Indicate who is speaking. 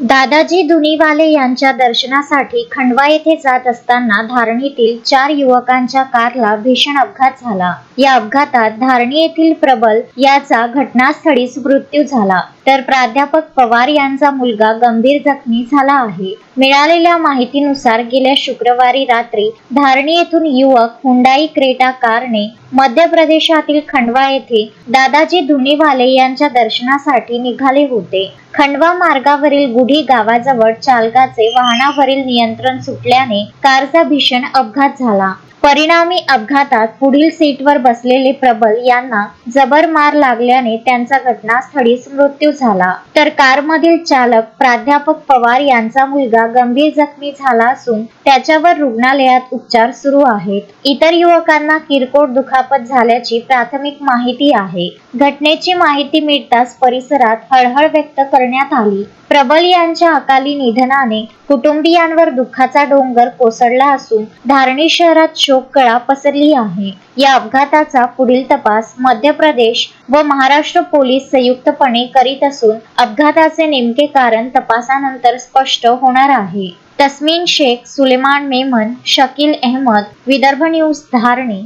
Speaker 1: दादाजी धुनीवाले यांच्या दर्शनासाठी खंडवा येथे जात असताना धारणीतील 4 युवकांच्या कारला भीषण अपघात झाला। या अपघातात धारणी येथील प्रबल याचा घटनास्थळीच मृत्यू झाला, तर प्राध्यापक पवार यांचा मुलगा गंभीर जखमी झाला आहे। मिळालेल्या माहितीनुसार गेल्या शुक्रवारी रात्री धारणी येथून युवक हुंडाई क्रेटा कारने मध्य प्रदेशातील खंडवा येथे दादाजी धुनीवाले यांच्या दर्शनासाठी निघाले होते। खंडवा मार्गावरील गुढी गावाजवळ चालकाचे वाहनावरील नियंत्रण सुटल्याने कारचा भीषण अपघात झाला। परिणामी अपघातात पुढील सीटवर बसलेले प्रबल यांना जबर मार लागल्याने त्यांचा घटनास्थळीच मृत्यू झाला, तर कारमधील चालक प्राध्यापक पवार यांचा मुलगा गंभीर जखमी झाला असून त्याच्यावर रुग्णालयात उपचार सुरू आहेत। इतर युवकांना किरकोळ दुखापत झाल्याची प्राथमिक माहिती आहे। घटनेची माहिती मिळताच परिसरात हळहळ व्यक्त करण्यात आली। प्रबल यांच्या अकाली निधनाने कुटुंबियांवर दुःखाचा डोंगर कोसळला असून धारणी शहरात शोककळा पसरली आहे। या अपघाताचा पुढील तपास मध्य प्रदेश व महाराष्ट्र पोलीस संयुक्तपणे करीत असून अपघाताचे नेमके कारण तपासानंतर स्पष्ट होणार आहे। तस्मीन शेख, सुलेमान मेमन, शकील अहमद, विदर्भ न्यूज, धारणी।